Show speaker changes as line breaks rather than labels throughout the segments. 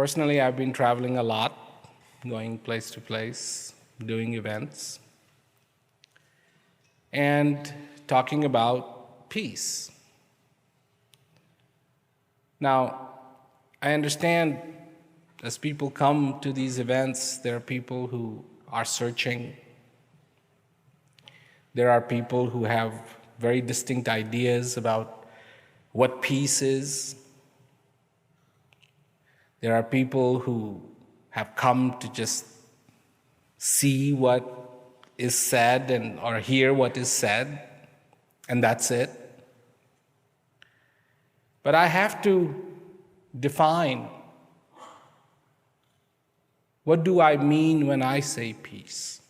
Personally, I've been traveling a lot, going place to place, doing events, and talking about peace. Now, I understand as people come to these events, there are people who are searching. There are people who have very distinct ideas about what peace is. There are people who have come to just see what is said or hear what is said, and that's it. But I have to define, what do I mean when I say peace?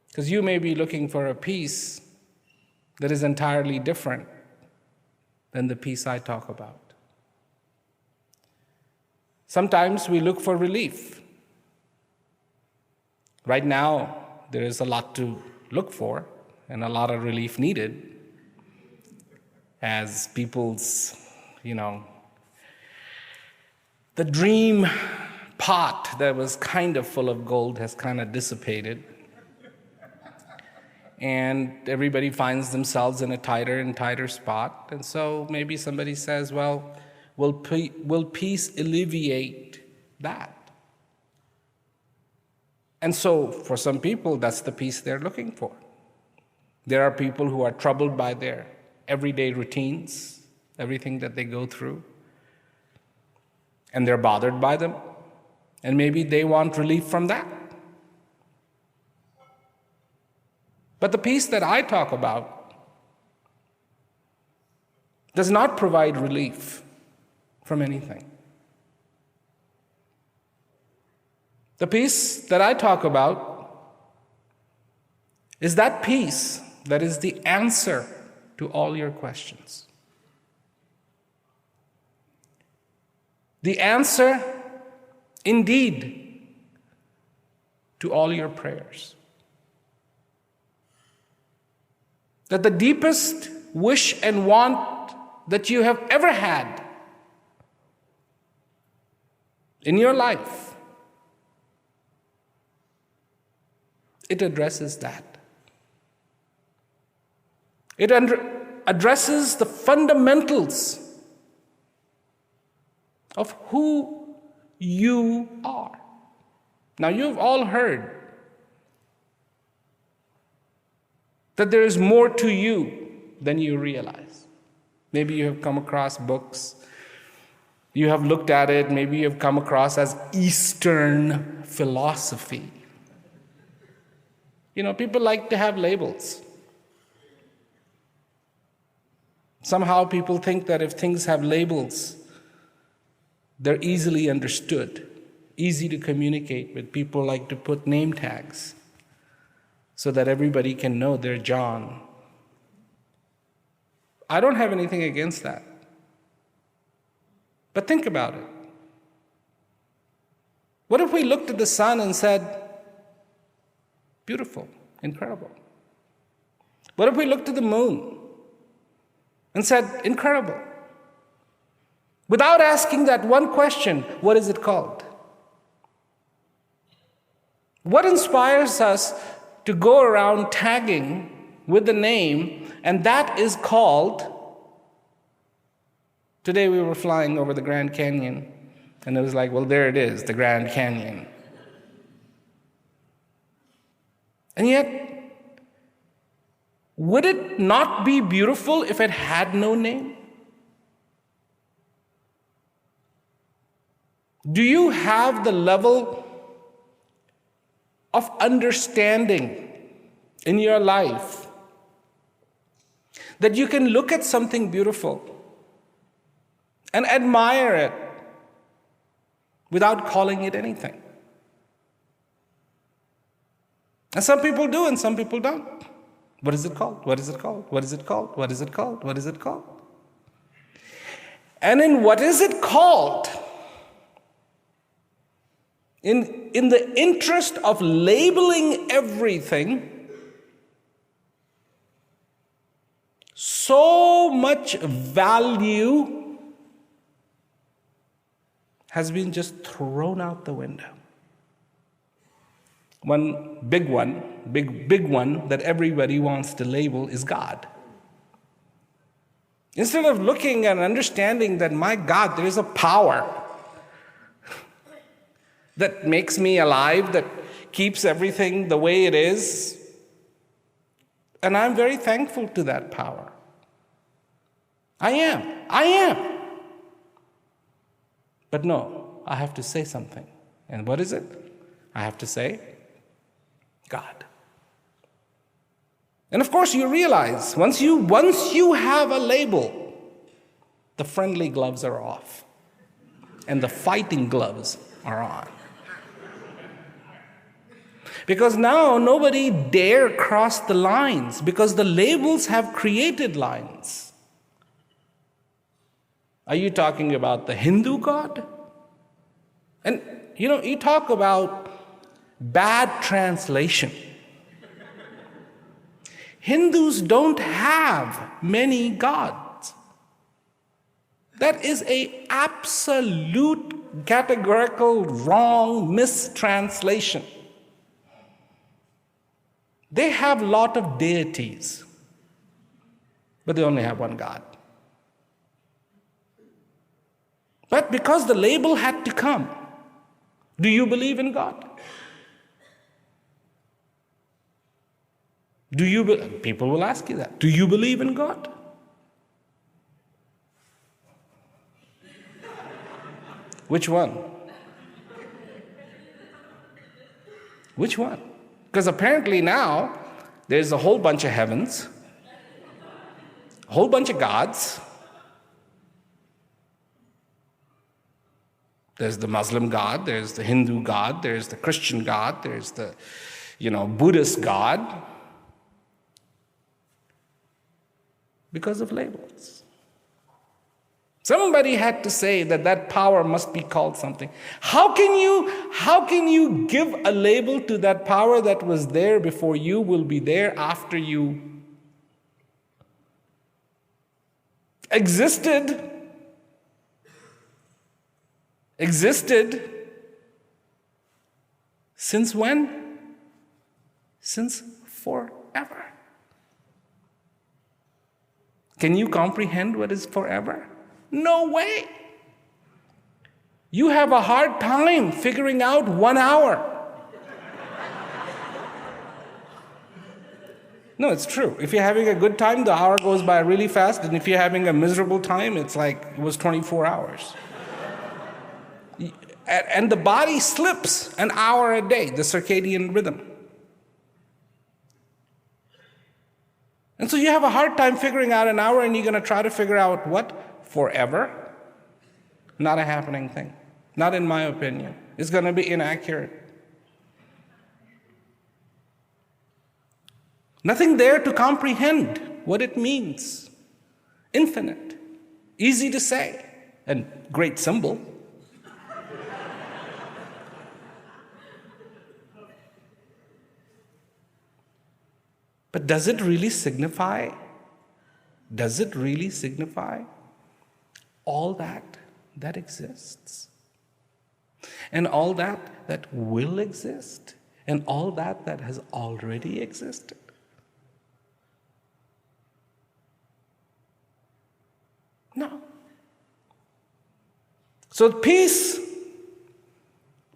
Because you may be looking for a peace that is entirely different than the peace I talk about. Sometimes we look for relief. Right now, there is a lot to look for and a lot of relief needed as people's, the dream pot that was kind of full of gold has kind of dissipated. And everybody finds themselves in a tighter and tighter spot. And so maybe somebody says, well, will peace alleviate that? And so for some people, that's the peace they're looking for. There are people who are troubled by their everyday routines, everything that they go through, and they're bothered by them. And maybe they want relief from that. But the peace that I talk about does not provide relief from anything. The peace that I talk about is that peace that is the answer to all your questions. The answer, indeed, to all your prayers. That the deepest wish and want that you have ever had in your life, it addresses that. It addresses the fundamentals of who you are. Now, you've all heard that there is more to you than you realize. Maybe you have come across books, you have looked at it, maybe you have come across as Eastern philosophy. People like to have labels. Somehow people think that if things have labels, they're easily understood, easy to communicate with. People like to put name tags so that everybody can know they're John. I don't have anything against that. But think about it. What if we looked at the sun and said, beautiful, incredible? What if we looked at the moon and said, incredible? Without asking that one question, what is it called? What inspires us to go around tagging with the name, and that is called, today we were flying over the Grand Canyon, and it was like, well, there it is, the Grand Canyon. And yet, would it not be beautiful if it had no name? Do you have the level of understanding in your life that you can look at something beautiful and admire it without calling it anything? And some people do and some people don't. What is it called? What is it called? What is it called? What is it called? What is it called? And in what is it called? In the interest of labeling everything, so much value has been just thrown out the window. One big one that everybody wants to label is God. Instead of looking and understanding that, my God, there is a power that makes me alive, that keeps everything the way it is. And I'm very thankful to that power. I am. But no, I have to say something. And what is it? I have to say, God. And of course you realize, once you have a label, the friendly gloves are off. And the fighting gloves are on. Because now nobody dare cross the lines, because the labels have created lines. Are you talking about the Hindu God? And you talk about bad translation. Hindus don't have many gods. That is an absolute, categorical, wrong mistranslation. They have a lot of deities, but they only have one God. But because the label had to come, do you believe in God? People will ask you that. Do you believe in God? Which one? Which one? Because apparently now there's a whole bunch of heavens, a whole bunch of gods. There's the Muslim God, there's the Hindu God, there's the Christian God, there's the Buddhist God. Because of labels. Somebody had to say that power must be called something. How can you give a label to that power that was there before you, will be there after you existed? Since when? Since forever. Can you comprehend what is forever? No way. You have a hard time figuring out 1 hour. No, it's true. If you're having a good time, the hour goes by really fast. And if you're having a miserable time, it's like it was 24 hours. And the body slips an hour a day, the circadian rhythm. And so you have a hard time figuring out an hour, and you're going to try to figure out what? Forever? Not a happening thing. Not in my opinion. It's going to be inaccurate. Nothing there to comprehend what it means. Infinite. Easy to say. And great symbol. But does it really signify? Does it really signify all that exists? And all that will exist? And all that has already existed? No. So peace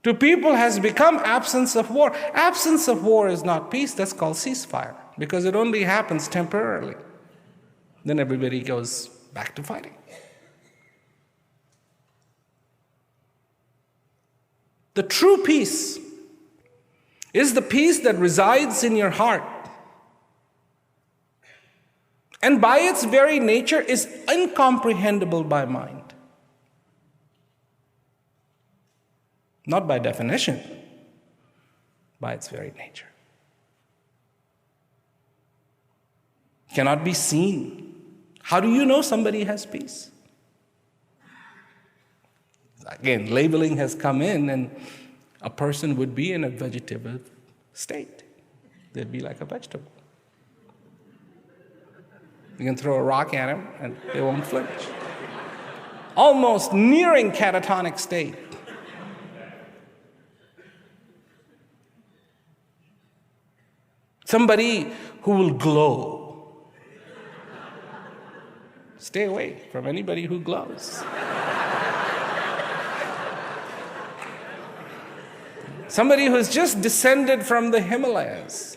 to people has become absence of war. Absence of war is not peace, that's called ceasefire. Because it only happens temporarily. Then everybody goes back to fighting. The true peace is the peace that resides in your heart. And by its very nature is incomprehensible by mind. Not by definition, by its very nature. Cannot be seen. How do you know somebody has peace? Again, labeling has come in, and a person would be in a vegetative state. They'd be like a vegetable. You can throw a rock at them, and they won't flinch. Almost nearing catatonic state. somebody who will glow. Stay away from anybody who glows. Somebody who's just descended from the Himalayas.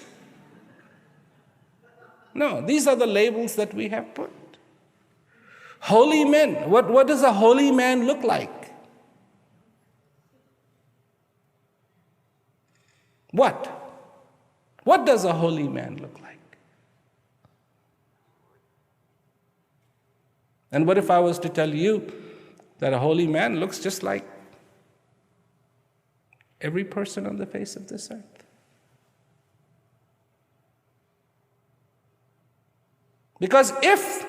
No, these are the labels that we have put. Holy men. What does a holy man look like? What? What does a holy man look like? And what if I was to tell you that a holy man looks just like every person on the face of this earth? Because if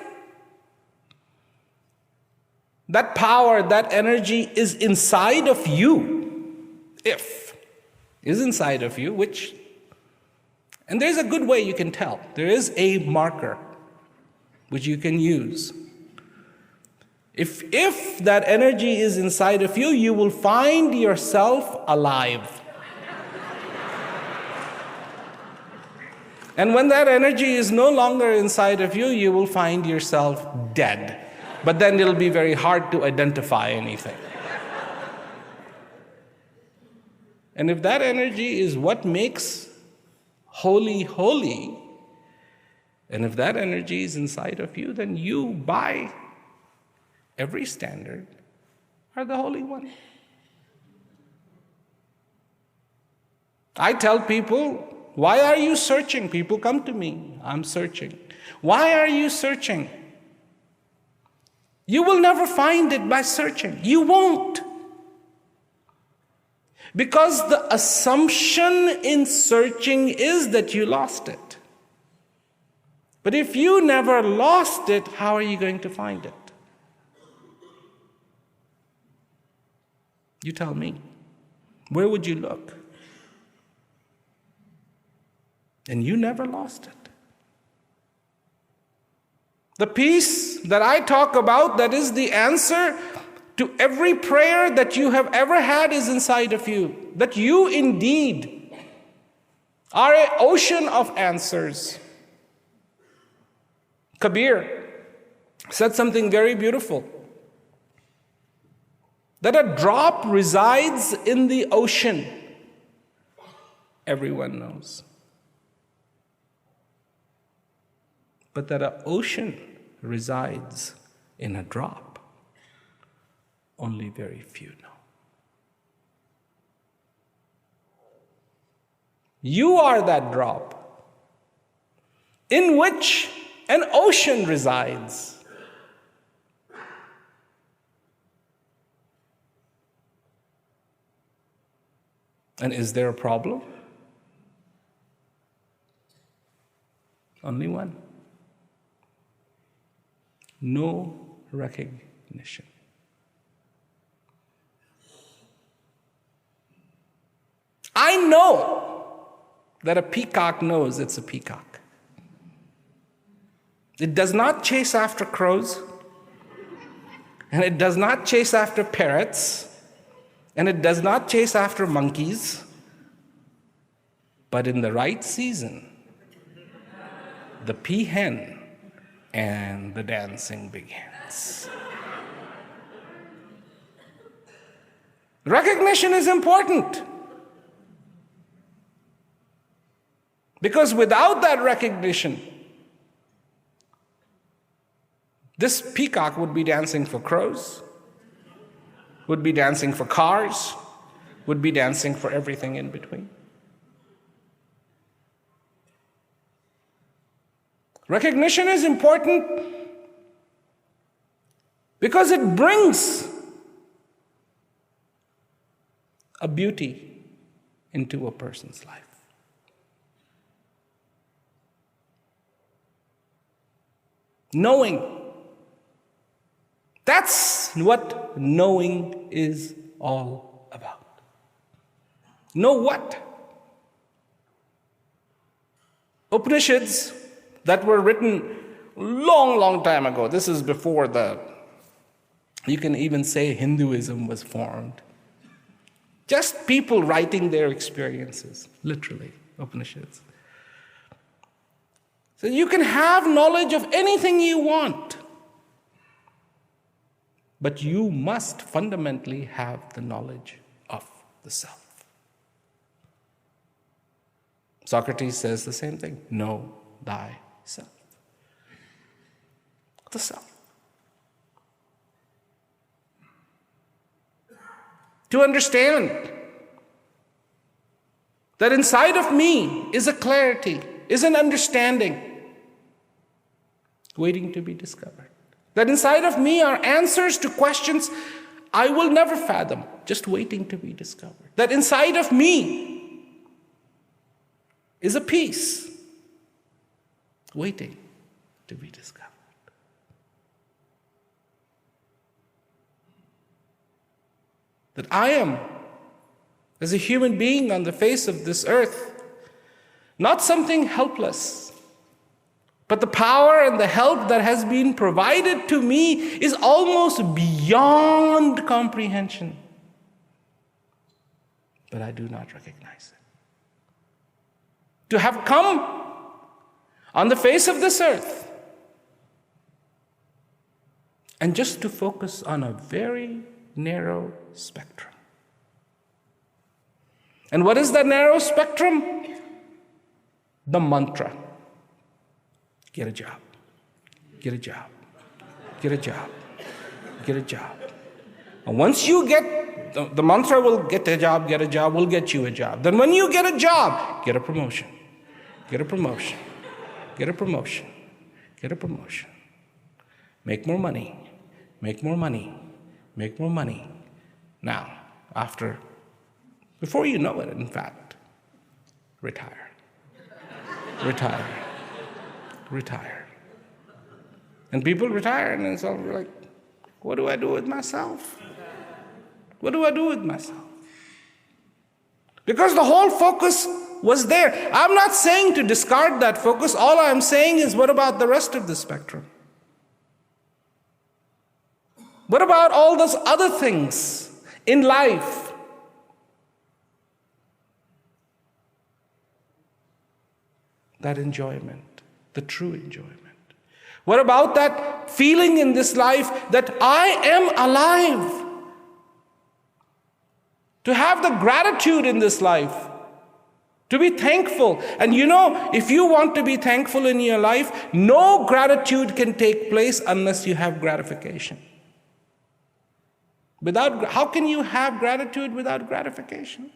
that power, that energy is inside of you, which, and there's a good way you can tell. There is a marker which you can use. If that energy is inside of you, you will find yourself alive. And when that energy is no longer inside of you, you will find yourself dead. But then it'll be very hard to identify anything. And if that energy is what makes holy holy, and if that energy is inside of you, then you, by every standard, are the Holy One. I tell people, why are you searching? People come to me, I'm searching. Why are you searching? You will never find it by searching. You won't. Because the assumption in searching is that you lost it. But if you never lost it, how are you going to find it? You tell me. Where would you look? And you never lost it. The peace that I talk about, that is the answer to every prayer that you have ever had, is inside of you. That you indeed are an ocean of answers. Kabir said something very beautiful. That a drop resides in the ocean. Everyone knows. But that an ocean resides in a drop, only very few know. You are that drop in which an ocean resides. And is there a problem? Only one. No recognition. I know that a peacock knows it's a peacock. It does not chase after crows, and it does not chase after parrots, and it does not chase after monkeys. But in the right season, the peahen and the dancing begins. Recognition is important. Because without that recognition, this peacock would be dancing for crows, would be dancing for cars, would be dancing for everything in between. Recognition is important because it brings a beauty into a person's life. Knowing. That's what knowing is all about. Know what? Upanishads that were written long time ago. This is before you can even say Hinduism was formed. Just people writing their experiences, literally, Upanishads. So you can have knowledge of anything you want, but you must fundamentally have the knowledge of the self. Socrates says the same thing. Know thyself. The self. To understand that inside of me is a clarity, is an understanding waiting to be discovered. That inside of me are answers to questions I will never fathom, just waiting to be discovered. That inside of me is a peace waiting to be discovered. That I am, as a human being on the face of this earth, not something helpless, but the power and the help that has been provided to me is almost beyond comprehension. But I do not recognize it. To have come on the face of this earth and just to focus on a very narrow spectrum. And what is that narrow spectrum? The mantra. Get a job. Get a job. Get a job. Get a job. And once you get, the mantra will get a job, will get you a job. Then when you get a job, get a promotion. Get a promotion. Get a promotion. Get a promotion. Make more money. Make more money. Make more money. Now, before you know it, in fact, retire. Retire. Retire. And people retire and it's all like, what do I do with myself? What do I do with myself? Because the whole focus was there. I'm not saying to discard that focus. All I'm saying is, what about the rest of the spectrum? What about all those other things in life? That enjoyment, the true enjoyment. What about that feeling in this life that I am alive? To have the gratitude in this life, to be thankful. And you know, if you want to be thankful in your life, no gratitude can take place unless you have gratification. How can you have gratitude without gratification?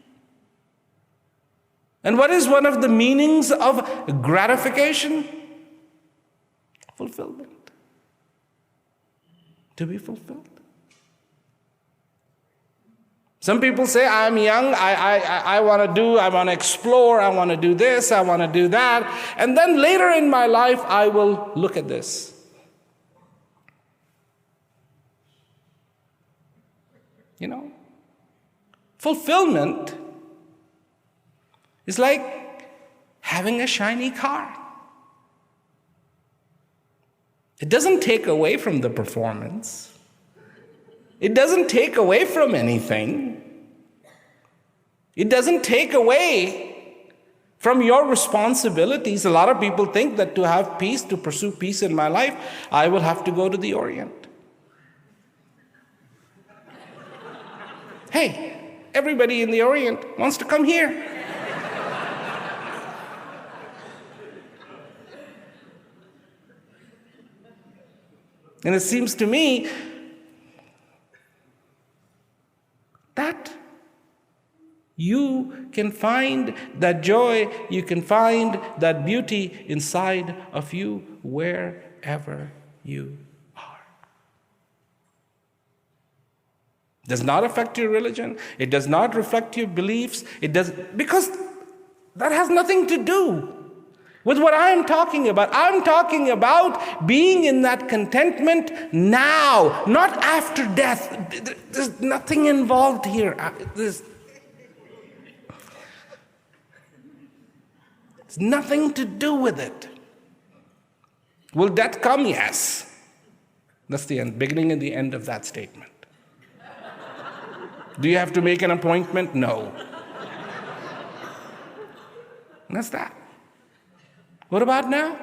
And what is one of the meanings of gratification? Fulfillment. To be fulfilled. Some people say, I'm young, I want to explore, I want to do this, I want to do that. And then later in my life, I will look at this. You know, fulfillment is like having a shiny car. It doesn't take away from the performance. It doesn't take away from anything. It doesn't take away from your responsibilities. A lot of people think that to have peace, to pursue peace in my life, I will have to go to the Orient. Hey, everybody in the Orient wants to come here. And it seems to me that you can find that joy, you can find that beauty inside of you wherever you are. It does not affect your religion. It does not reflect your beliefs. Because that has nothing to do with what I'm talking about. I'm talking about being in that contentment now, not after death. There's nothing involved here. There's nothing to do with it. Will death come? Yes. That's the end, beginning and the end of that statement. Do you have to make an appointment? No. And that's that. What about now?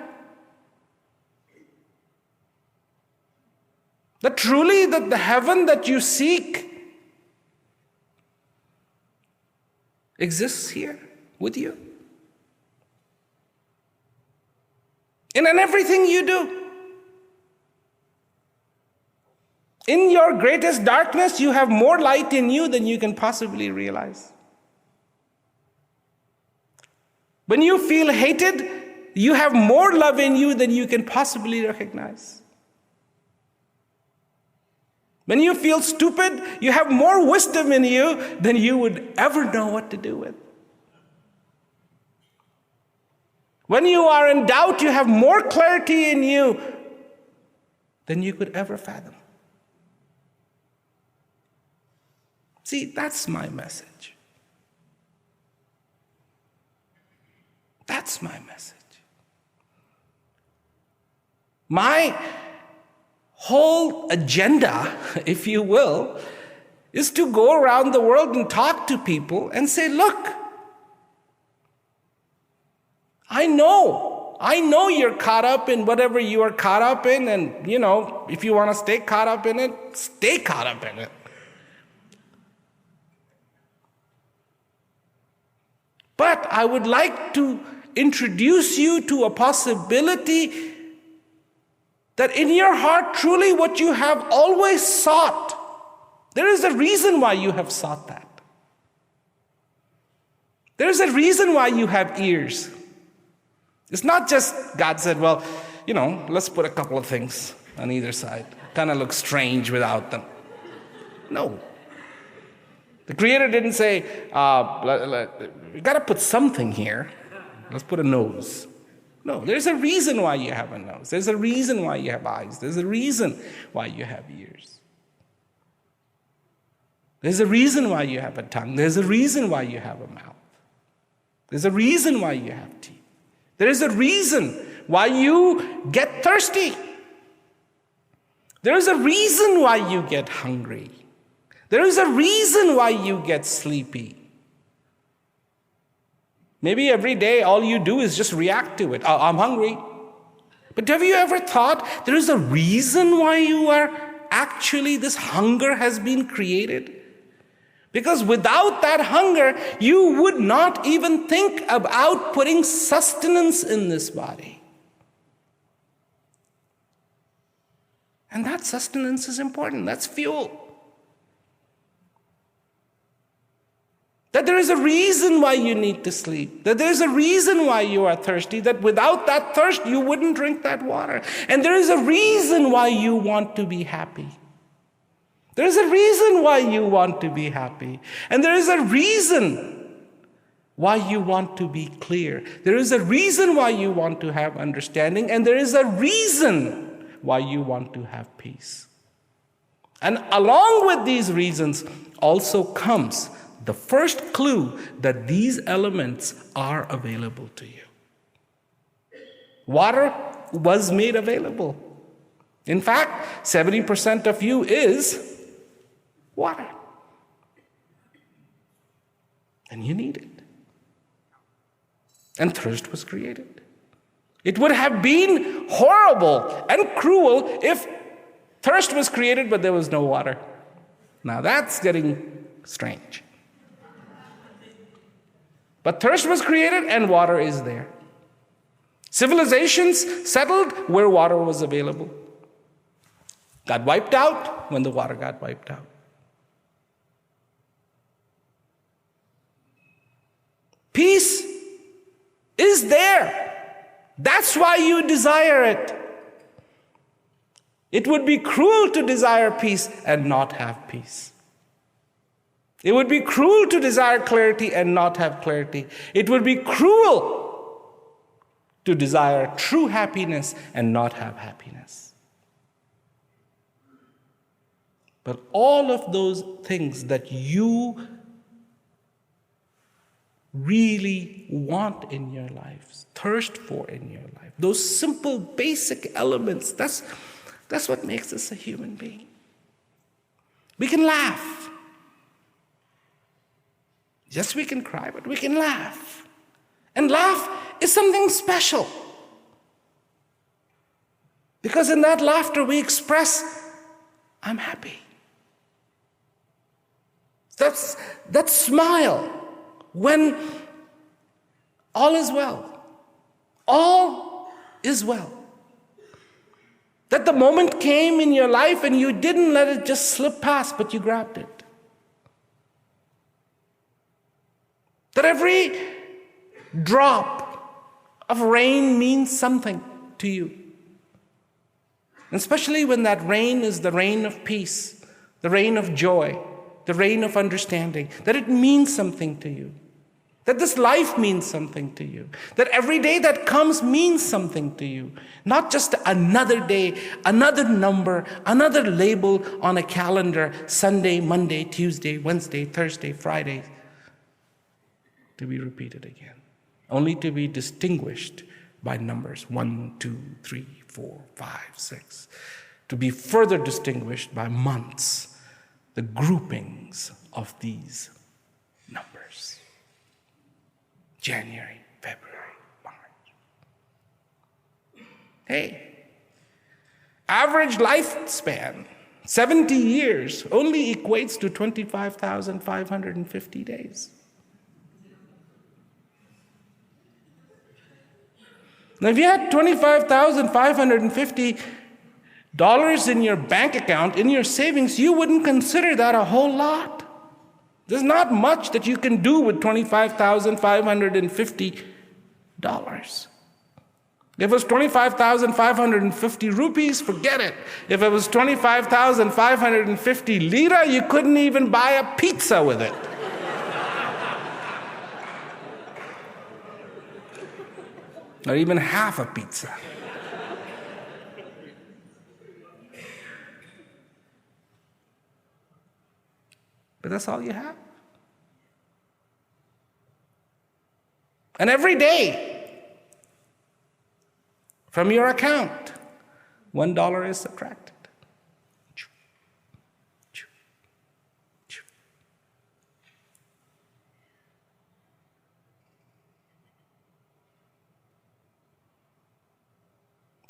That truly that the heaven that you seek exists here with you. And in everything you do. In your greatest darkness, you have more light in you than you can possibly realize. When you feel hated, you have more love in you than you can possibly recognize. When you feel stupid, you have more wisdom in you than you would ever know what to do with. When you are in doubt, you have more clarity in you than you could ever fathom. See, that's my message. That's my message. My whole agenda, if you will, is to go around the world and talk to people and say, look, I know you're caught up in whatever you are caught up in, and if you want to stay caught up in it, stay caught up in it. But I would like to introduce you to a possibility that in your heart, truly what you have always sought, there is a reason why you have sought that. There is a reason why you have ears. It's not just God said, well, let's put a couple of things on either side. Kind of looks strange without them. No. The Creator didn't say, we got to put something here. Let's put a nose. No, there's a reason why you have a nose. There's a reason why you have eyes. There's a reason why you have ears. There's a reason why you have a tongue. There's a reason why you have a mouth. There's a reason why you have teeth. There is a reason why you get thirsty. There is a reason why you get hungry. There is a reason why you get sleepy. Maybe every day all you do is just react to it. Oh, I'm hungry. But have you ever thought there is a reason why you are actually, this hunger has been created? Because without that hunger, you would not even think about putting sustenance in this body. And that sustenance is important. That's fuel. That there is a reason why you need to sleep. That there is a reason why you are thirsty. That without that thirst, you wouldn't drink that water. And there is a reason why you want to be happy. There is a reason why you want to be happy. And there is a reason why you want to be clear. There is a reason why you want to have understanding. And there is a reason why you want to have peace. And along with these reasons also comes the first clue that these elements are available to you. Water was made available. In fact, 70% of you is water. And you need it. And thirst was created. It would have been horrible and cruel if thirst was created but there was no water. Now that's getting strange. But thirst was created and water is there. Civilizations settled where water was available. Got wiped out when the water got wiped out. Peace is there. That's why you desire it. It would be cruel to desire peace and not have peace. It would be cruel to desire clarity and not have clarity. It would be cruel to desire true happiness and not have happiness. But all of those things that you really want in your lives, thirst for in your life, those simple basic elements, that's what makes us a human being. We can laugh. Yes, we can cry, but we can laugh. And laugh is something special. Because in that laughter we express I'm happy. That smile when all is well. All is well. That the moment came in your life and you didn't let it just slip past, but you grabbed it. That every drop of rain means something to you. And especially when that rain is the rain of peace, the rain of joy, the rain of understanding, that it means something to you. That this life means something to you. That every day that comes means something to you. Not just another day, another number, another label on a calendar, Sunday, Monday, Tuesday, Wednesday, Thursday, Friday, to be repeated again. Only to be distinguished by numbers 1, 2, 3, 4, 5, 6. To be further distinguished by months, the groupings of these numbers. January, February, March. Hey, average lifespan, 70 years, only equates to 25,550 days. Now, if you had $25,550 in your bank account, in your savings, you wouldn't consider that a whole lot. There's not much that you can do with $25,550. If it was 25,550 rupees, forget it. If it was 25,550 lira, you couldn't even buy a pizza with it. Or even half a pizza. But that's all you have. And every day, from your account, $1 is subtracted.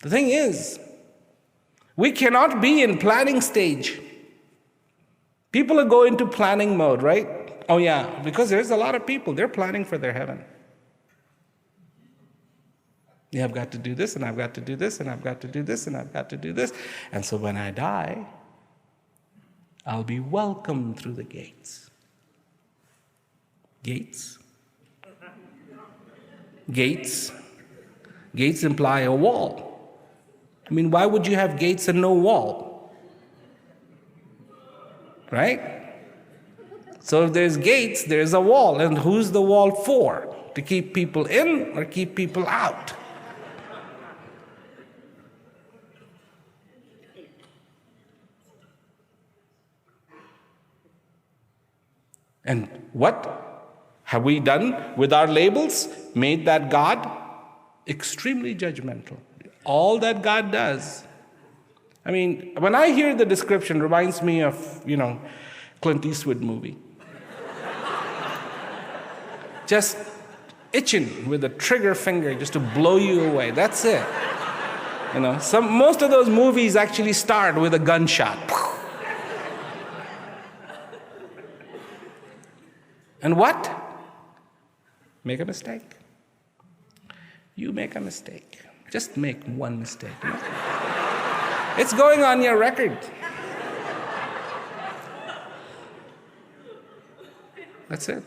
The thing is, we cannot be in planning stage. People go into planning mode, right? Oh yeah, because there's a lot of people, they're planning for their heaven. Yeah, I've got to do this, and I've got to do this, and I've got to do this, and I've got to do this. And so when I die, I'll be welcomed through the gates. Gates? Gates? Gates imply a wall. I mean, why would you have gates and no wall? Right? So if there's gates, there's a wall. And who's the wall for? To keep people in or keep people out? And what have we done with our labels? Made that God extremely judgmental. All that God does. I mean, when I hear the description, it reminds me of, Clint Eastwood movie. Just itching with a trigger finger just to blow you away. That's it. Most of those movies actually start with a gunshot. And what? Make a mistake. You make a mistake. Just make one mistake. It's going on your record. That's it.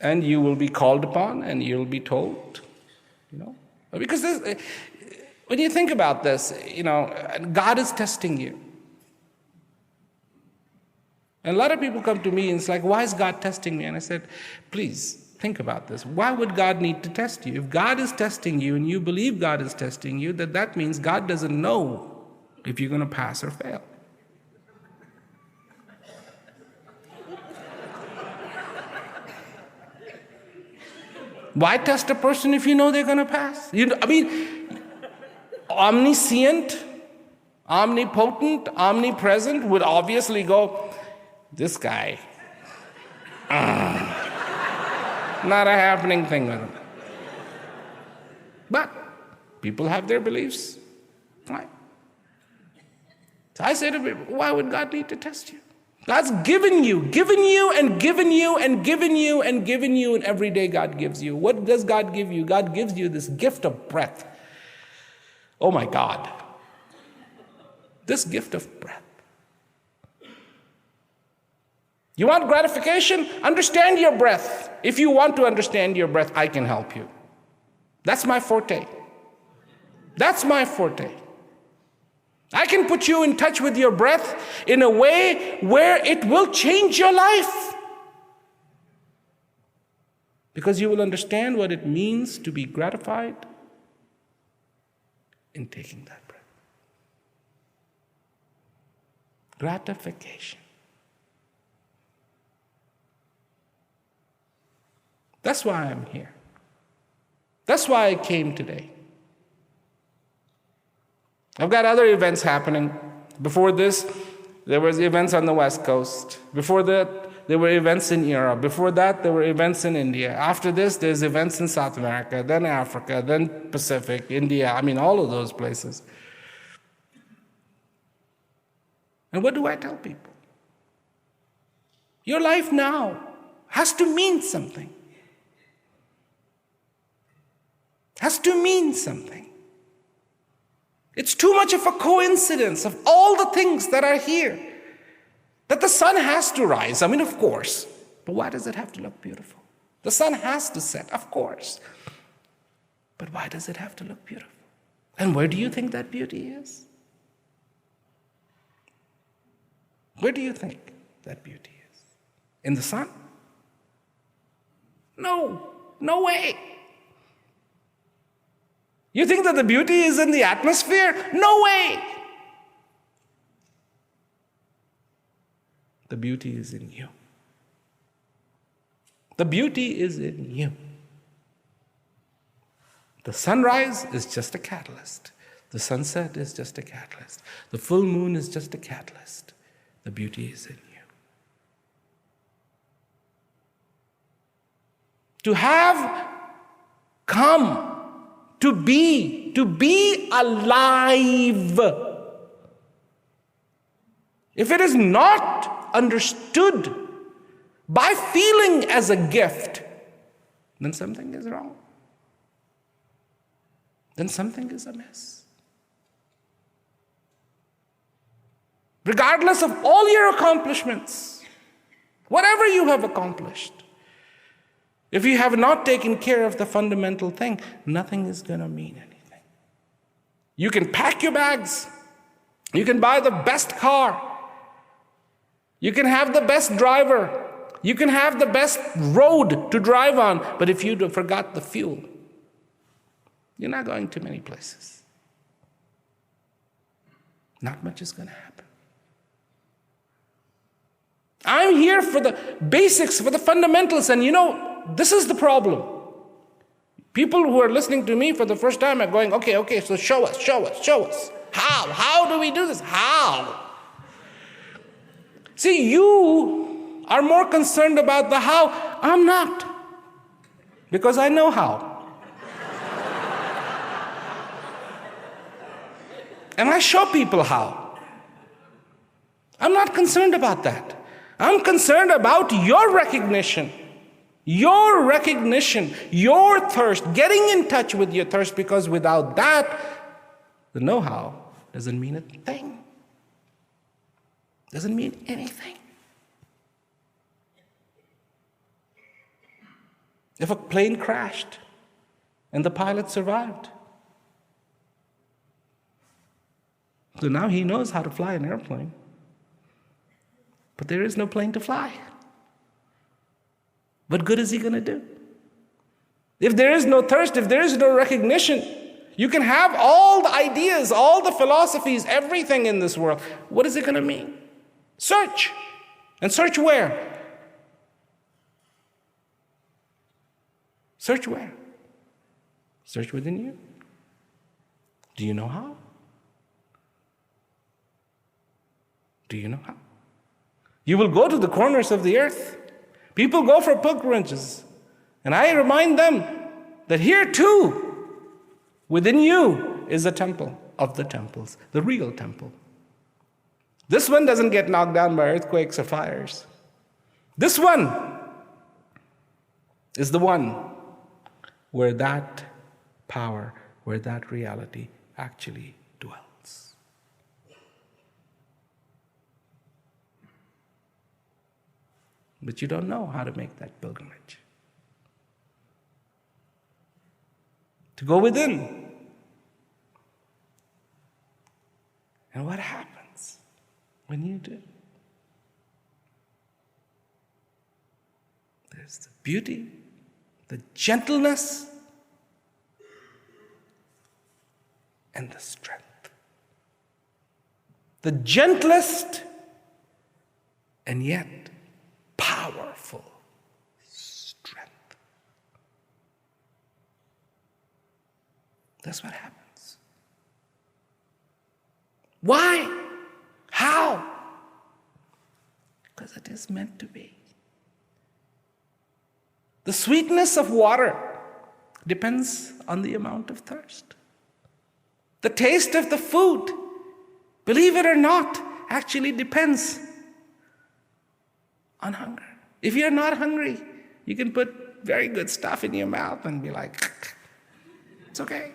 And you will be called upon and you'll be told, Because when you think about this, God is testing you. And a lot of people come to me and it's like, why is God testing me? And I said, please, think about this. Why would God need to test you? If God is testing you and you believe God is testing you, that means God doesn't know if you're going to pass or fail. Why test a person if you know they're going to pass? Omniscient, omnipotent, omnipresent would obviously go, this guy, not a happening thing with him. But people have their beliefs. Right? So I say to people, why would God need to test you? God's given you, and given you, and given you, and given you, and every day God gives you. What does God give you? God gives you this gift of breath. Oh my God. This gift of breath. You want gratification? Understand your breath. If you want to understand your breath, I can help you. That's my forte. That's my forte. I can put you in touch with your breath in a way where it will change your life. Because you will understand what it means to be gratified in taking that breath. Gratification. That's why I'm here. That's why I came today. I've got other events happening. Before this, there was events on the West Coast. Before that, there were events in Europe. Before that, there were events in India. After this, there's events in South America, then Africa, then Pacific, India. I mean, all of those places. And what do I tell people? Your life now has to mean something. Has to mean something. It's too much of a coincidence of all the things that are here that the sun has to rise. I mean, of course. But why does it have to look beautiful? The sun has to set, of course. But why does it have to look beautiful? And where do you think that beauty is? Where do you think that beauty is? In the sun? No, no way. You think that the beauty is in the atmosphere? No way. The beauty is in you. The beauty is in you. The sunrise is just a catalyst. The sunset is just a catalyst. The full moon is just a catalyst. The beauty is in you. To have come, to be alive. If it is not understood by feeling as a gift, then something is wrong. Then something is amiss. Regardless of all your accomplishments, whatever you have accomplished, if you have not taken care of the fundamental thing, nothing is going to mean anything. You can pack your bags. You can buy the best car. You can have the best driver. You can have the best road to drive on. But if you forgot the fuel, you're not going to many places. Not much is going to happen. I'm here for the basics, for the fundamentals. And this is the problem. People who are listening to me for the first time are going, okay, so show us. How do we do this? How? See, you are more concerned about the how. I'm not. Because I know how. And I show people how. I'm not concerned about that. I'm concerned about your recognition, your thirst, getting in touch with your thirst, because without that, the know-how doesn't mean a thing. Doesn't mean anything. If a plane crashed and the pilot survived, so now he knows how to fly an airplane. But there is no plane to fly. What good is he going to do? If there is no thirst, if there is no recognition, you can have all the ideas, all the philosophies, everything in this world. What is it going to mean? Search. And search where? Search where? Search within you. Do you know how? Do you know how? You will go to the corners of the earth. People go for pilgrimages. And I remind them that here too, within you is a temple of the temples, the real temple. This one doesn't get knocked down by earthquakes or fires. This one is the one where that power, where that reality actually dwells. But you don't know how to make that pilgrimage. To go within. And what happens when you do? There's the beauty, the gentleness, and the strength. The gentlest and yet powerful strength. That's what happens. Why? How? Because it is meant to be. The sweetness of water depends on the amount of thirst. The taste of the food, believe it or not, actually depends on hunger. If you're not hungry, you can put very good stuff in your mouth and be like, it's okay.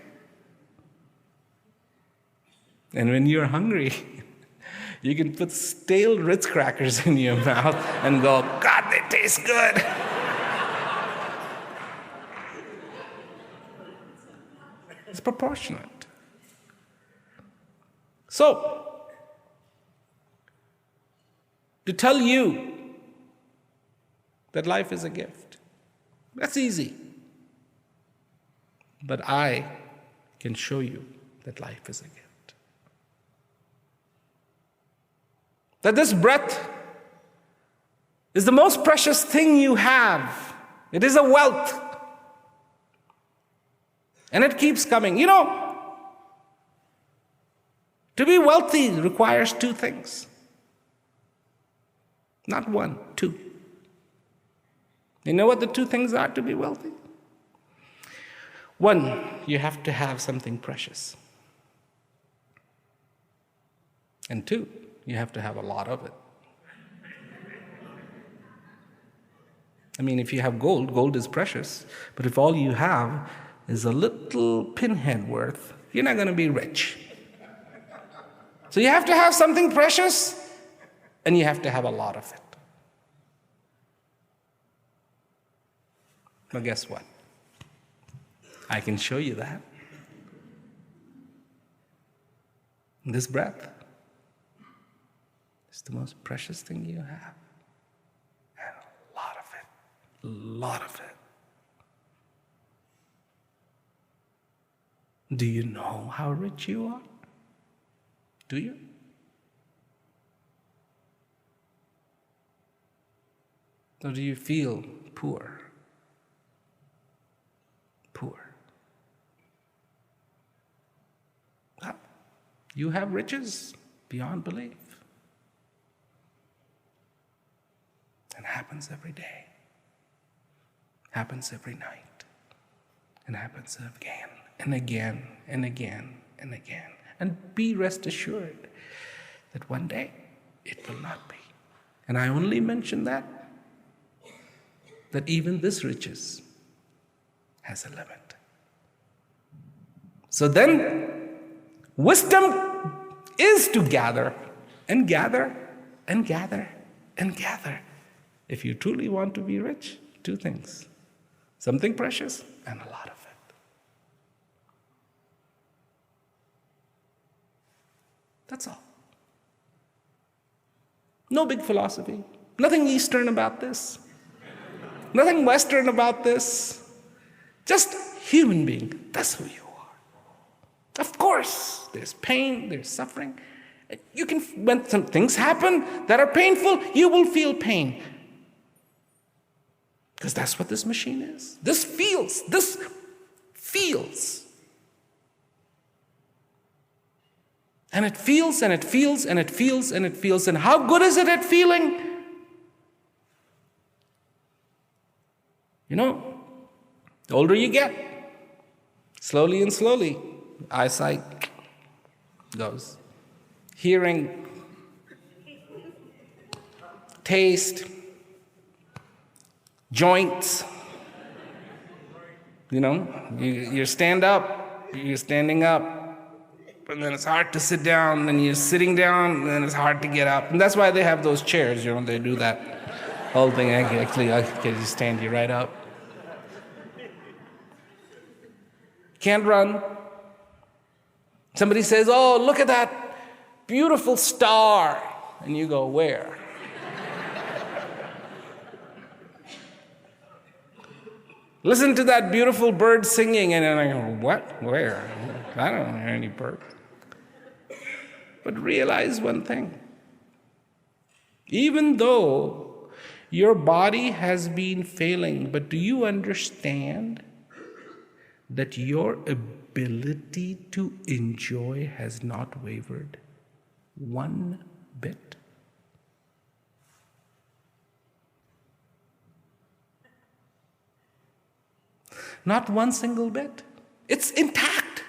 And when you're hungry, you can put stale Ritz crackers in your mouth and go, God, they taste good. It's proportionate. So, to tell you that life is a gift, that's easy. But I can show you that life is a gift. That this breath is the most precious thing you have. It is a wealth. And it keeps coming. You know, to be wealthy requires two things. Not one, two. You know what the two things are to be wealthy? One, you have to have something precious. And two, you have to have a lot of it. I mean, if you have gold, gold is precious. But if all you have is a little pinhead worth, you're not going to be rich. So you have to have something precious, and you have to have a lot of it. But guess what? I can show you that. This breath is the most precious thing you have. And a lot of it. A lot of it. Do you know how rich you are? Do you? Or do you feel poor? Poor. Well, you have riches beyond belief. And happens every day. Happens every night. And happens again and again and again and again. And be rest assured that one day it will not be. And I only mention that even this riches has a limit. So then, wisdom is to gather and gather and gather and gather. If you truly want to be rich, two things: something precious and a lot of it. That's all. No big philosophy. Nothing Eastern about this. Nothing Western about this. Just human being. That's who you are. Of course, there's pain, there's suffering. You can, when some things happen that are painful, you will feel pain. Because that's what this machine is. This feels. And it feels, and it feels, and it feels, and it feels. And how good is it at feeling? You know, the older you get, slowly and slowly, eyesight goes. Hearing taste, joints. You stand up, you're standing up, and then it's hard to sit down, and you're sitting down, and then it's hard to get up. And that's why they have those chairs, they do that whole thing. Actually, I can just stand you right up. Can't run. Somebody says, oh, look at that beautiful star. And you go, where? Listen to that beautiful bird singing. And I go, what? Where? I don't hear any bird. But realize one thing. Even though your body has been failing, but do you understand that your ability to enjoy has not wavered one bit? Not one single bit. It's intact.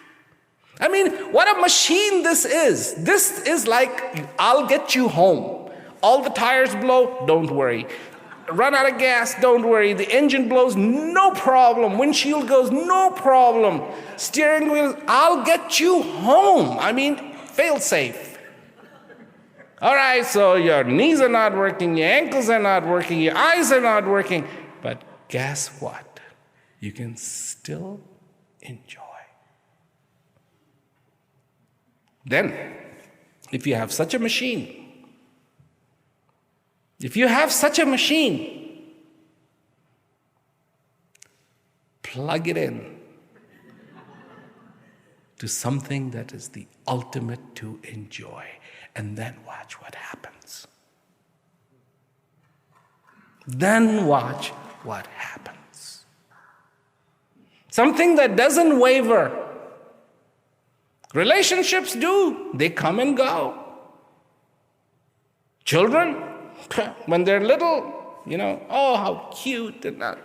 I mean, what a machine this is. This is like, I'll get you home. All the tires blow, don't worry. Run out of gas, don't worry. The engine blows, no problem. Windshield goes, no problem. Steering wheel, I'll get you home. I mean, fail safe. All right, so your knees are not working, your ankles are not working, your eyes are not working. But guess what? You can still enjoy. Then, if you have such a machine, plug it in to something that is the ultimate to enjoy, and then watch what happens. Then watch what happens. Something that doesn't waver. Relationships do. They come and go. Children, when they're little, oh, how cute and that.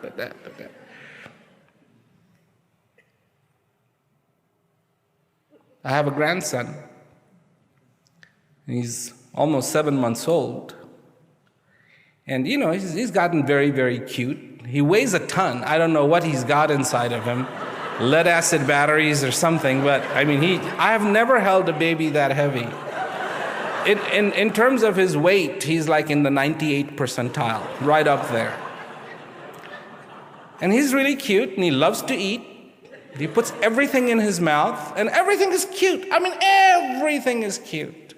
I have a grandson. He's almost 7 months old. And, he's gotten very, very cute. He weighs a ton. I don't know what he's got inside of him. Lead acid batteries or something. But, I have never held a baby that heavy. In terms of his weight, he's like in the 98th percentile, right up there. And he's really cute, and he loves to eat. He puts everything in his mouth, and everything is cute. Everything is cute.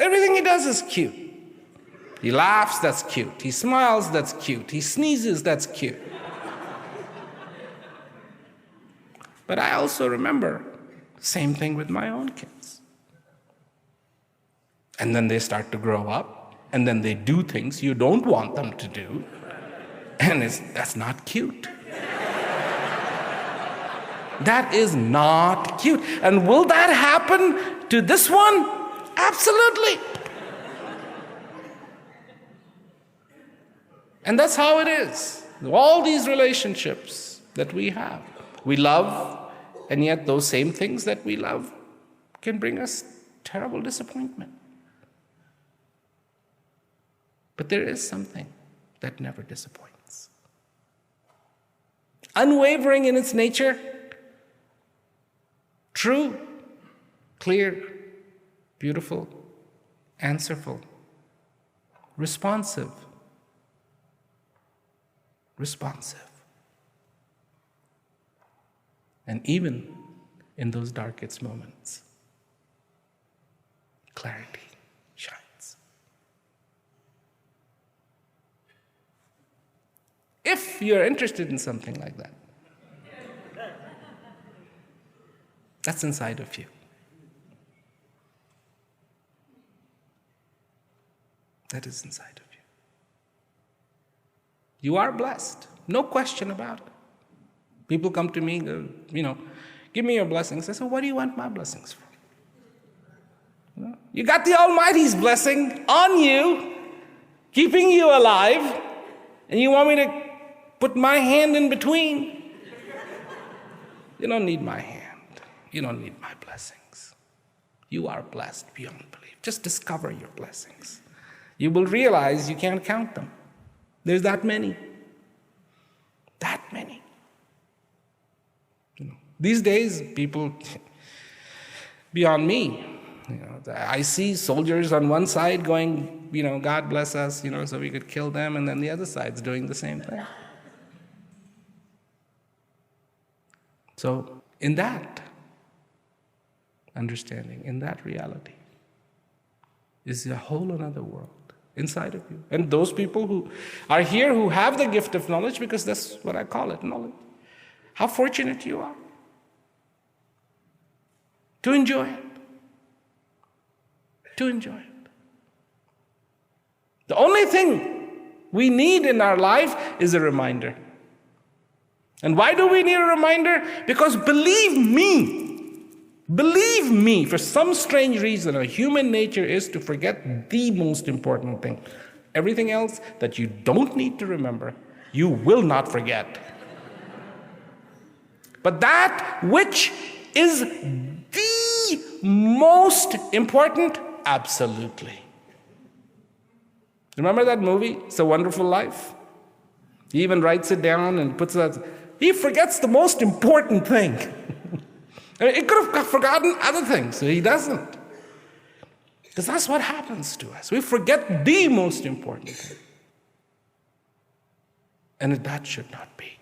Everything he does is cute. He laughs, that's cute. He smiles, that's cute. He sneezes, that's cute. But I also remember, same thing with my own kids. And then they start to grow up, and then they do things you don't want them to do, and that's not cute. That is not cute. And will that happen to this one? Absolutely. And that's how it is. All these relationships that we have. We love, and yet those same things that we love can bring us terrible disappointment. But there is something that never disappoints. Unwavering in its nature, true, clear, beautiful, answerful, responsive. And even in those darkest moments, clarity shines. If you're interested in something like that, that's inside of you. That is inside of you. You are blessed, no question about it. People come to me, give me your blessings. I say, what do you want my blessings for? You got the Almighty's blessing on you, keeping you alive, and you want me to put my hand in between? You don't need my hand. You don't need my blessings. You are blessed beyond belief. Just discover your blessings. you will realize you can't count them. There's that many. That many. These days, people beyond me, I see soldiers on one side going, God bless us, so we could kill them, and then the other side's doing the same thing. So, in that understanding, in that reality, is a whole another world inside of you. And those people who are here who have the gift of knowledge, because that's what I call it, knowledge, how fortunate you are to enjoy it. To enjoy it. The only thing we need in our life is a reminder. And why do we need a reminder? Because believe me, for some strange reason, our human nature is to forget the most important thing. Everything else that you don't need to remember, you will not forget. But that which is the most important, absolutely. Remember that movie, It's a Wonderful Life? He even writes it down and puts that. He forgets the most important thing. I mean, he could have forgotten other things, so he doesn't. Because that's what happens to us. We forget the most important thing. And that should not be.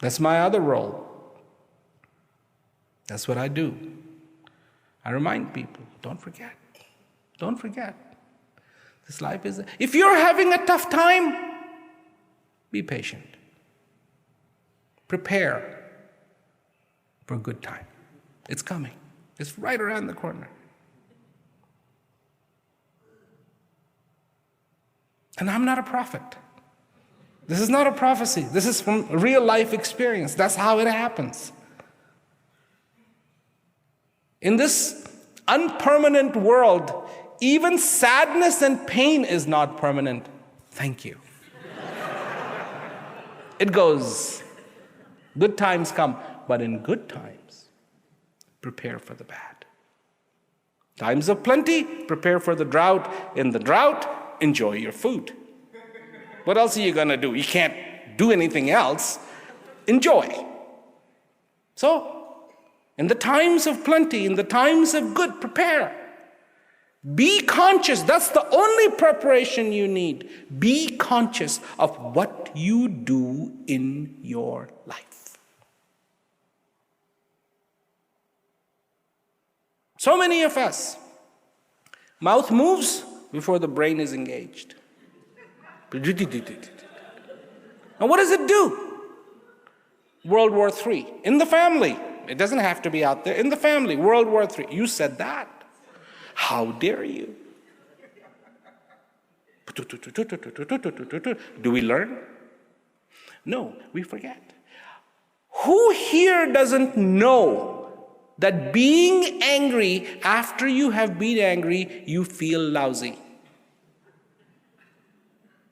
That's my other role. That's what I do. I remind people, don't forget. Don't forget. This life is... If you're having a tough time, be patient. Prepare for a good time. It's coming. It's right around the corner. And I'm not a prophet. This is not a prophecy. This is from real life experience. That's how it happens. In this unpermanent world, even sadness and pain is not permanent. Thank you. It goes. Good times come, but in good times, prepare for the bad. Times of plenty, prepare for the drought. In the drought, enjoy your food. What else are you going to do? You can't do anything else. Enjoy. So, in the times of plenty, in the times of good, prepare. Be conscious. That's the only preparation you need. Be conscious of what you do in your life. So many of us, mouth moves before the brain is engaged. And what does it do? World War III. In the family. It doesn't have to be out there. In the family. World War III. You said that. How dare you? Do we learn? No, we forget. Who here doesn't know that being angry, after you have been angry, you feel lousy?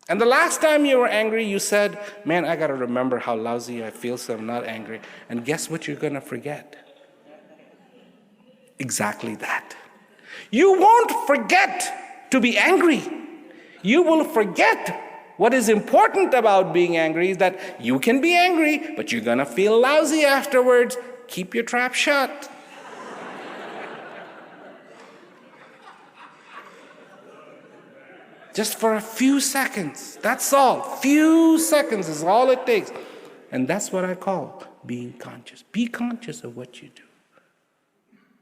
And the last time you were angry, you said, man, I got to remember how lousy I feel so I'm not angry. And guess what you're going to forget? Exactly that. You won't forget to be angry. You will forget what is important about being angry is that you can be angry, but you're going to feel lousy afterwards. Keep your trap shut. Just for a few seconds. That's all. Few seconds is all it takes. And that's what I call being conscious. Be conscious of what you do.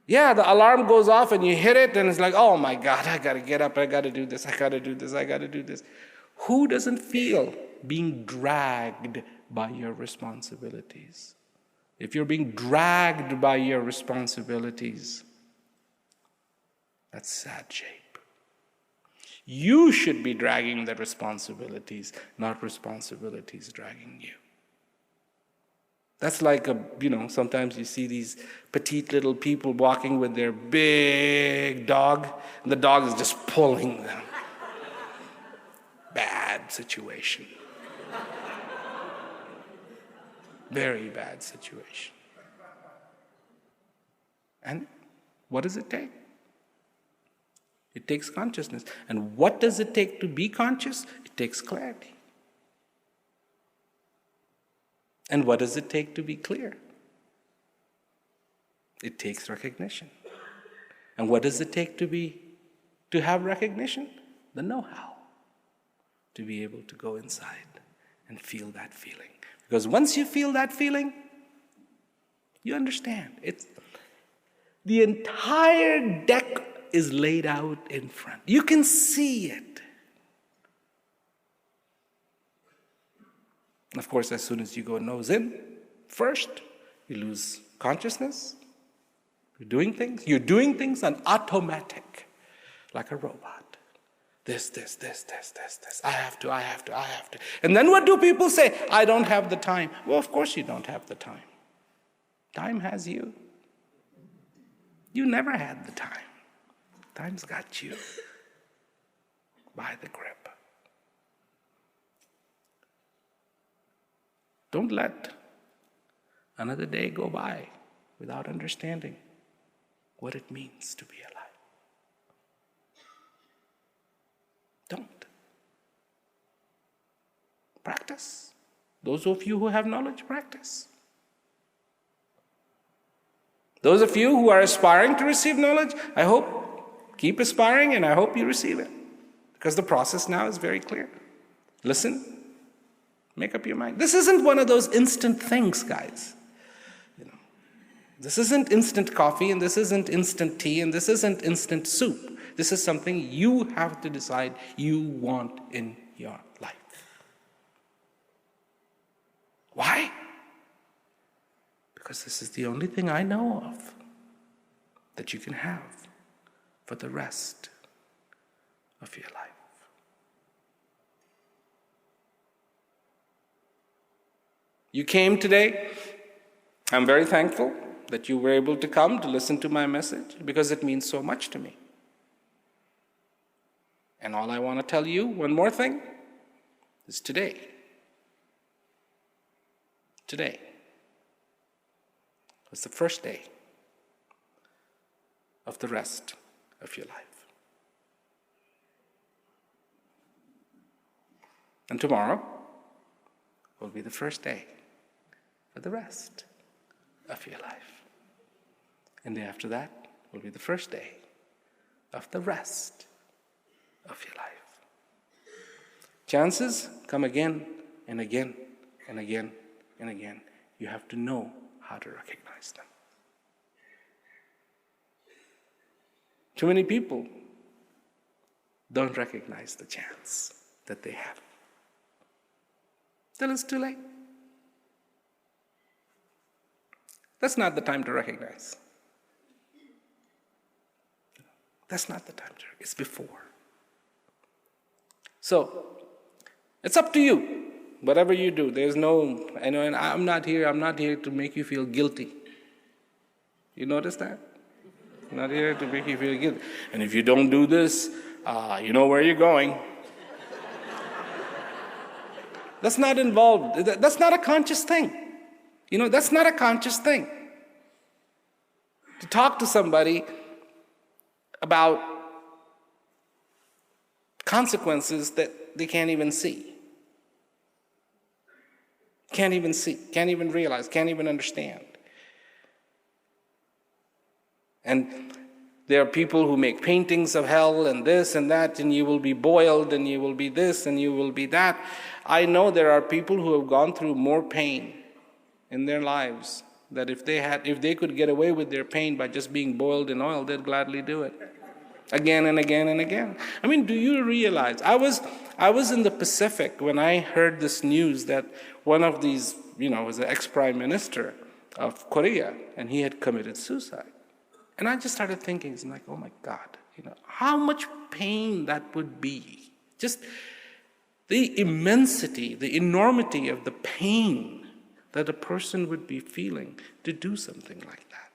Yeah, the alarm goes off and you hit it and it's like, oh my God, I got to get up. I got to do this. I got to do this. I got to do this. Who doesn't feel being dragged by your responsibilities? If you're being dragged by your responsibilities, that's sad shape. You should be dragging the responsibilities, not responsibilities dragging you. That's like sometimes you see these petite little people walking with their big dog, and the dog is just pulling them. Bad situation. Very bad situation. And what does it take? It takes consciousness. And what does it take to be conscious? It takes clarity. And what does it take to be clear? It takes recognition. And what does it take to have recognition? The know-how. To be able to go inside and feel that feeling. Because once you feel that feeling, you understand. The entire deck is laid out in front. You can see it. Of course, as soon as you go nose in, first, you lose consciousness. You're doing things on automatic, like a robot. This. I have to. And then what do people say? I don't have the time. Well, of course you don't have the time. Time has you. You never had the time. Time's got you by the grip. Don't let another day go by without understanding what it means to be alive. Don't. Practice. Those of you who have knowledge, practice. Those of you who are aspiring to receive knowledge, I hope, keep aspiring and I hope you receive it. Because the process now is very clear. Listen, make up your mind. This isn't one of those instant things, guys. This isn't instant coffee, and this isn't instant tea, and this isn't instant soup. This is something you have to decide you want in your life. Why? Because this is the only thing I know of that you can have for the rest of your life. You came today. I'm very thankful that you were able to come to listen to my message because it means so much to me. And all I want to tell you, one more thing, is today. Today was the first day of the rest of your life. And tomorrow will be the first day for the rest of your life. And the day after that will be the first day of the rest of your life. Chances come again and again and again and again. You have to know how to recognize them. Too many people don't recognize the chance that they have till it's too late. That's not the time to recognize. That's not the time to recognize. It's before. So, it's up to you. Whatever you do, there's no, and I'm not here to make you feel guilty. You notice that? I'm not here to make you feel guilty. And if you don't do this, you know where you're going. That's not involved. That's not a conscious thing. That's not a conscious thing. To talk to somebody about consequences that they can't even see. Can't even realize, can't even understand. And there are people who make paintings of hell and this and that, and you will be boiled, and you will be this, and you will be that. I know there are people who have gone through more pain in their lives that if they could get away with their pain by just being boiled in oil, they'd gladly do it. Again and again and again. I mean, do you realize? I was in the Pacific when I heard this news that one of these, was an ex-prime minister of Korea, and he had committed suicide. And I just started thinking, I'm like, oh my God, how much pain that would be. Just the immensity, the enormity of the pain that a person would be feeling to do something like that.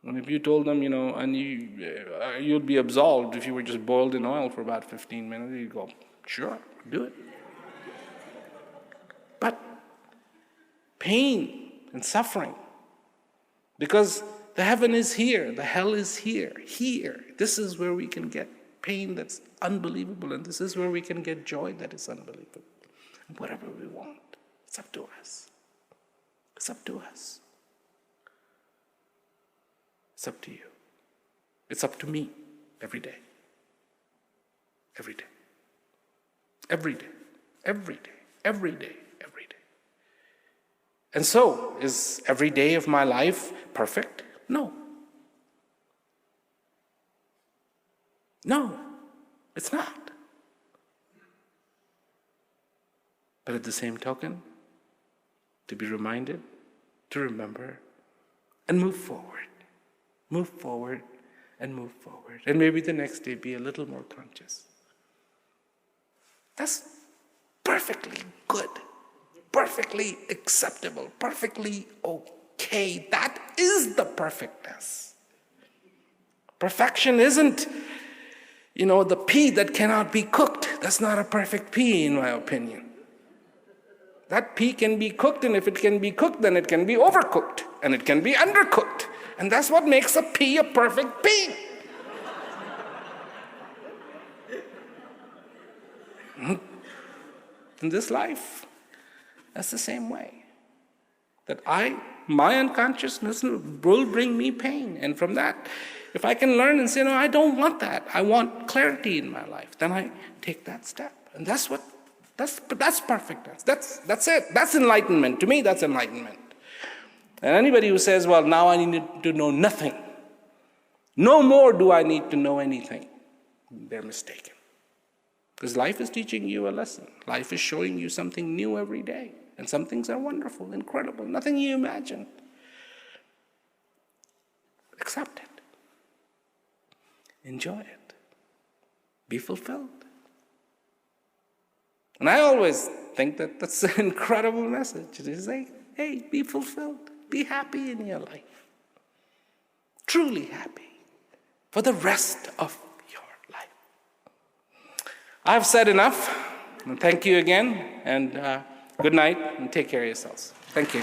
And if you told them, and you'd be absolved if you were just boiled in oil for about 15 minutes, you'd go, sure, do it. But pain and suffering, because The heaven is here. The hell is here. Here. This is where we can get pain that's unbelievable, and this is where we can get joy that is unbelievable. And whatever we want, it's up to us. It's up to us. It's up to you. It's up to me every day. Every day. Every day. Every day. Every day. Every day. And so, is every day of my life perfect? No. No, it's not. But at the same token, to be reminded, to remember, and move forward. Move forward and move forward. And maybe the next day be a little more conscious. That's perfectly good, perfectly acceptable, perfectly okay. That is the perfectness. Perfection isn't, the pea that cannot be cooked. That's not a perfect pea, in my opinion. That pea can be cooked, and if it can be cooked, then it can be overcooked, and it can be undercooked. And that's what makes a pea a perfect pea. In this life, that's the same way. That my unconsciousness will bring me pain. And from that, if I can learn and say, no, I don't want that. I want clarity in my life. Then I take that step. And that's perfectness. That's it. That's enlightenment. To me, that's enlightenment. And anybody who says, well, now I need to know nothing. No more do I need to know anything. They're mistaken. Because life is teaching you a lesson. Life is showing you something new every day. And some things are wonderful, incredible, nothing you imagined. Accept it. Enjoy it. Be fulfilled. And I always think that that's an incredible message. It is like, hey, be fulfilled. Be happy in your life. Truly happy for the rest of your life. I've said enough. And thank you again. And good night, and take care of yourselves. Thank you.